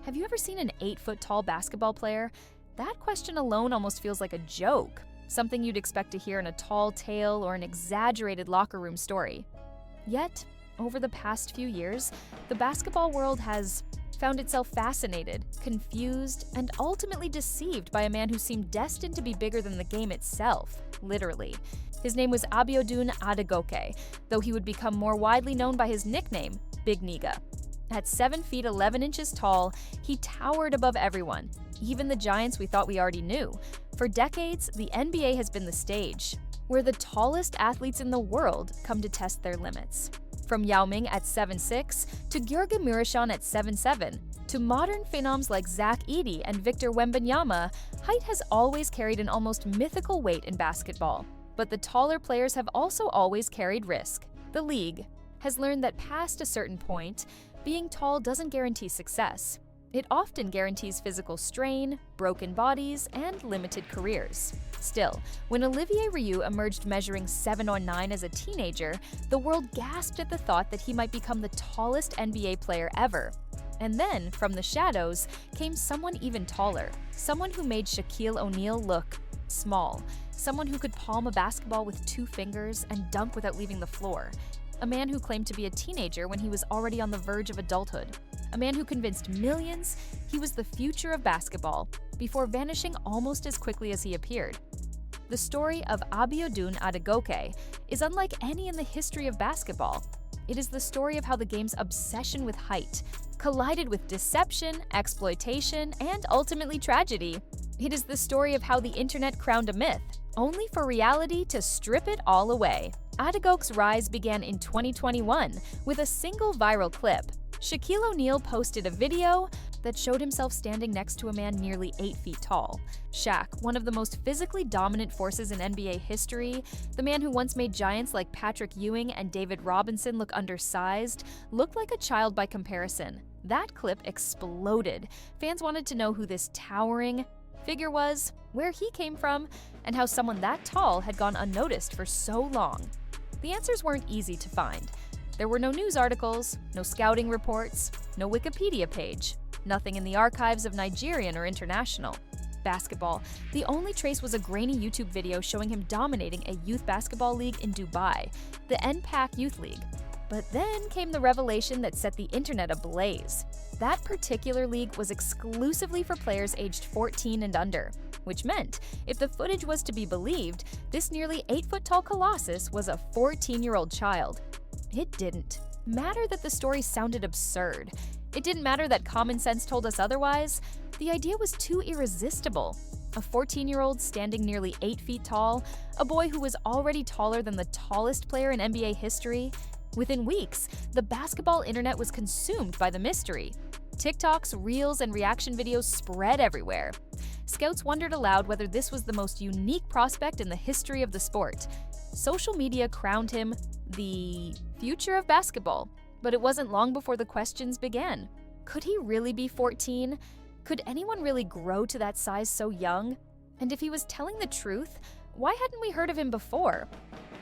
Have you ever seen an 8-foot-tall basketball player? That question alone almost feels like a joke, something you'd expect to hear in a tall tale or an exaggerated locker room story. Yet, over the past few years, the basketball world has found itself fascinated, confused, and ultimately deceived by a man who seemed destined to be bigger than the game itself, literally. His name was Abiodun Adegoke, though he would become more widely known by his nickname, Big Niga. At 7 feet 11 inches tall, he towered above everyone, even the giants we thought we already knew. For decades, the NBA has been the stage, where the tallest athletes in the world come to test their limits. From Yao Ming at 7'6", to Gheorghe Mureșan at 7'7", to modern phenoms like Edey and Victor Wembanyama, height has always carried an almost mythical weight in basketball. But the taller players have also always carried risk. The league has learned that past a certain point, being tall doesn't guarantee success. It often guarantees physical strain, broken bodies, and limited careers. Still, when Olivier Rioux emerged measuring 7'9" as a teenager, the world gasped at the thought that he might become the tallest NBA player ever. And then, from the shadows, came someone even taller, someone who made Shaquille O'Neal look small, someone who could palm a basketball with 2 fingers and dunk without leaving the floor, a man who claimed to be a teenager when he was already on the verge of adulthood, a man who convinced millions he was the future of basketball before vanishing almost as quickly as he appeared. The story of Abiodun Adegoke is unlike any in the history of basketball. It is the story of how the game's obsession with height collided with deception, exploitation, and ultimately tragedy. It is the story of how the internet crowned a myth, only for reality to strip it all away. Adegoke's rise began in 2021 with a single viral clip. Shaquille O'Neal posted a video that showed himself standing next to a man nearly 8 feet tall. Shaq, one of the most physically dominant forces in NBA history, the man who once made giants like Patrick Ewing and David Robinson look undersized, looked like a child by comparison. That clip exploded. Fans wanted to know who this towering figure was, where he came from, and how someone that tall had gone unnoticed for so long. The answers weren't easy to find. There were no news articles, no scouting reports, no Wikipedia page, nothing in the archives of Nigerian or international basketball. The only trace was a grainy YouTube video showing him dominating a youth basketball league in Dubai, the NPAC Youth League. But then came the revelation that set the internet ablaze. That particular league was exclusively for players aged 14 and under, which meant, if the footage was to be believed, this nearly 8-foot-tall colossus was a 14-year-old child. It didn't matter that the story sounded absurd. It didn't matter that common sense told us otherwise. The idea was too irresistible. A 14-year-old standing nearly 8 feet tall, a boy who was already taller than the tallest player in NBA history. Within weeks, the basketball internet was consumed by the mystery. TikToks, Reels, and reaction videos spread everywhere. Scouts wondered aloud whether this was the most unique prospect in the history of the sport. Social media crowned him the future of basketball, but it wasn't long before the questions began. Could he really be 14? Could anyone really grow to that size so young? And if he was telling the truth, why hadn't we heard of him before?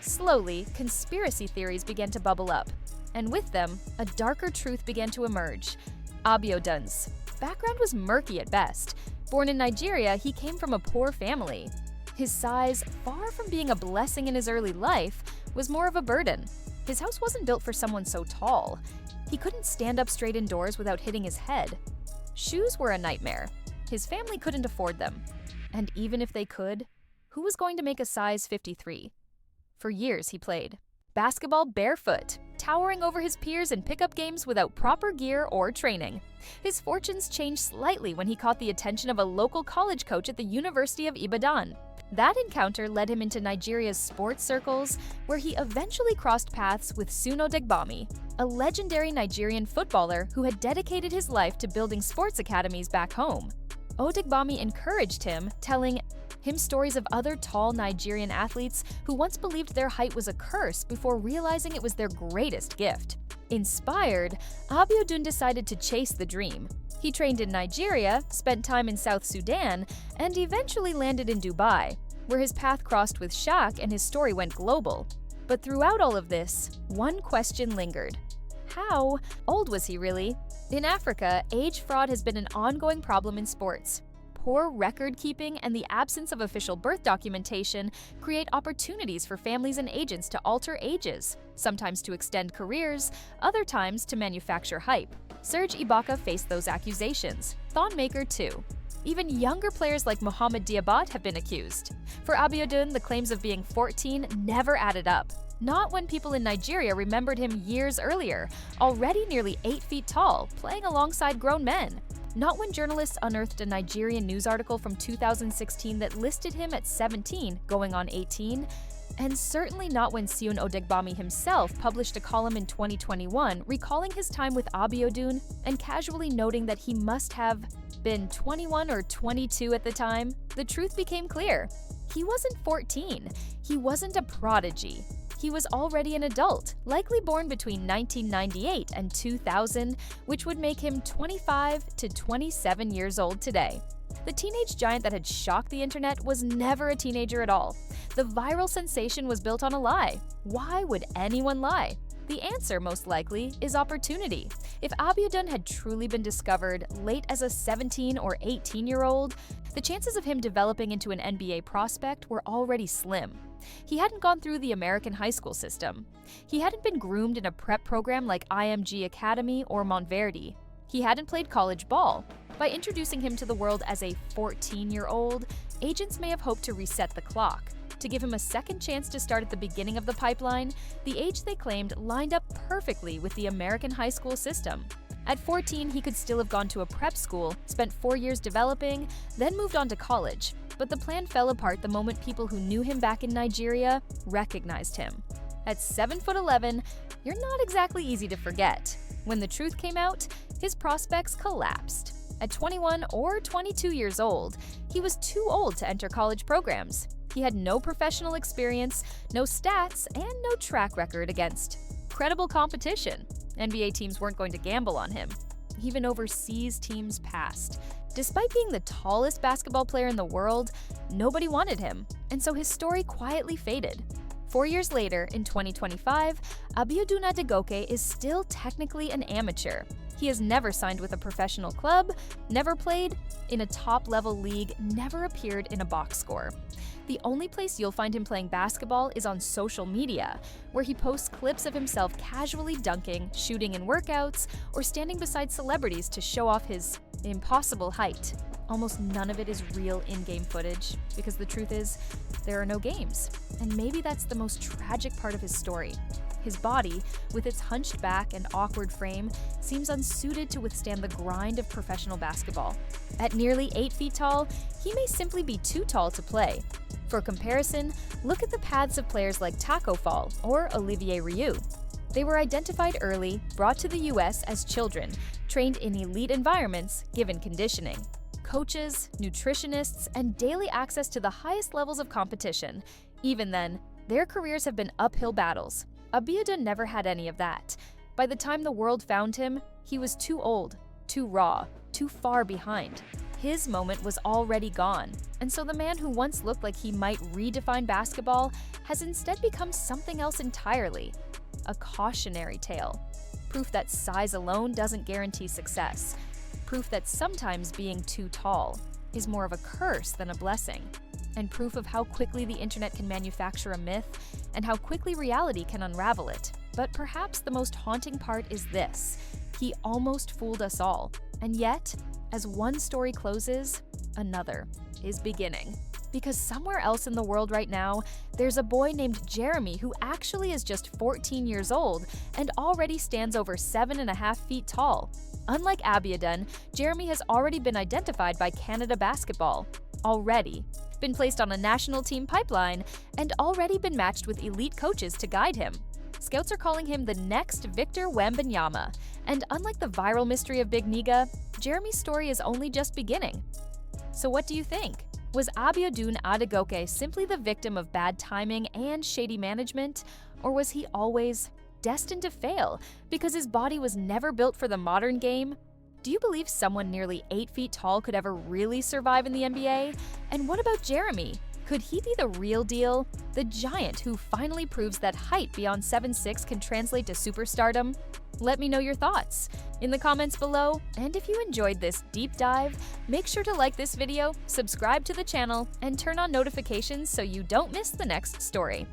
Slowly, conspiracy theories began to bubble up, and with them, a darker truth began to emerge. Abiodun's background was murky at best. Born in Nigeria, he came from a poor family. His size, far from being a blessing in his early life, was more of a burden. His house wasn't built for someone so tall. He couldn't stand up straight indoors without hitting his head. Shoes were a nightmare. His family couldn't afford them. And even if they could, who was going to make a size 53? For years he played basketball barefoot, towering over his peers in pickup games without proper gear or training. His fortunes changed slightly when he caught the attention of a local college coach at the University of Ibadan. That encounter led him into Nigeria's sports circles, where he eventually crossed paths with Suno Degbami, a legendary Nigerian footballer who had dedicated his life to building sports academies back home. Odegbami encouraged him, telling him stories of other tall Nigerian athletes who once believed their height was a curse before realizing it was their greatest gift. Inspired, Abiodun decided to chase the dream. He trained in Nigeria, spent time in South Sudan, and eventually landed in Dubai, where his path crossed with Shaq and his story went global. But throughout all of this, one question lingered. How old was he really? In Africa, age fraud has been an ongoing problem in sports. Poor record keeping and the absence of official birth documentation create opportunities for families and agents to alter ages, sometimes to extend careers, other times to manufacture hype. Serge Ibaka faced those accusations. Thon Maker too. Even younger players like Mohamed Diabat have been accused. For Abiodun, the claims of being 14 never added up. Not when people in Nigeria remembered him years earlier, already nearly 8 feet tall, playing alongside grown men. Not when journalists unearthed a Nigerian news article from 2016 that listed him at 17, going on 18. And certainly not when Seun Odegbami himself published a column in 2021 recalling his time with Abiodun and casually noting that he must have been 21 or 22 at the time. The truth became clear. He wasn't 14. He wasn't a prodigy. He was already an adult, likely born between 1998 and 2000, which would make him 25 to 27 years old today. The teenage giant that had shocked the internet was never a teenager at all. The viral sensation was built on a lie. Why would anyone lie? The answer, most likely, is opportunity. If Abiodun had truly been discovered late as a 17 or 18-year-old, the chances of him developing into an NBA prospect were already slim. He hadn't gone through the American high school system. He hadn't been groomed in a prep program like IMG Academy or Montverde. He hadn't played college ball. By introducing him to the world as a 14-year-old, agents may have hoped to reset the clock. To give him a second chance to start at the beginning of the pipeline, the age they claimed lined up perfectly with the American high school system. At 14, he could still have gone to a prep school, spent 4 years developing, then moved on to college. But the plan fell apart the moment people who knew him back in Nigeria recognized him. At 7'11", you're not exactly easy to forget. When the truth came out, his prospects collapsed. At 21 or 22 years old, he was too old to enter college programs. He had no professional experience, no stats, and no track record against credible competition. NBA teams weren't going to gamble on him. Even overseas teams passed. Despite being the tallest basketball player in the world, nobody wanted him, and so his story quietly faded. 4 years later, in 2025, Abiodun Adegoke is still technically an amateur. He has never signed with a professional club, never played in a top-level league, never appeared in a box score. The only place you'll find him playing basketball is on social media, where he posts clips of himself casually dunking, shooting in workouts, or standing beside celebrities to show off his impossible height. Almost none of it is real in-game footage, because the truth is, there are no games. And maybe that's the most tragic part of his story. His body, with its hunched back and awkward frame, seems unsuited to withstand the grind of professional basketball. At nearly 8 feet tall, he may simply be too tall to play. For comparison, look at the paths of players like Taco Fall or Olivier Rioux. They were identified early, brought to the US as children, trained in elite environments, given conditioning. Coaches, nutritionists, and daily access to the highest levels of competition. Even then, their careers have been uphill battles. Abiodun never had any of that. By the time the world found him, he was too old, too raw, too far behind. His moment was already gone, and so the man who once looked like he might redefine basketball has instead become something else entirely. A cautionary tale. Proof that size alone doesn't guarantee success. Proof that sometimes being too tall is more of a curse than a blessing. And proof of how quickly the internet can manufacture a myth and how quickly reality can unravel it. But perhaps the most haunting part is this: he almost fooled us all. And yet, as one story closes, another is beginning. Because somewhere else in the world right now, there's a boy named Jeremy who actually is just 14 years old and already stands over 7.5 feet tall. Unlike Abiodun, Jeremy has already been identified by Canada Basketball. Already. Been placed on a national team pipeline, and already been matched with elite coaches to guide him. Scouts are calling him the next Victor Wembanyama, and unlike the viral mystery of Big Niga, Jeremy's story is only just beginning. So what do you think? Was Abiodun Adegoke simply the victim of bad timing and shady management, or was he always destined to fail because his body was never built for the modern game? Do you believe someone nearly 8 feet tall could ever really survive in the NBA? And what about Jeremy? Could he be the real deal? The giant who finally proves that height beyond 7'6" can translate to superstardom? Let me know your thoughts in the comments below, and if you enjoyed this deep dive, make sure to like this video, subscribe to the channel, and turn on notifications so you don't miss the next story.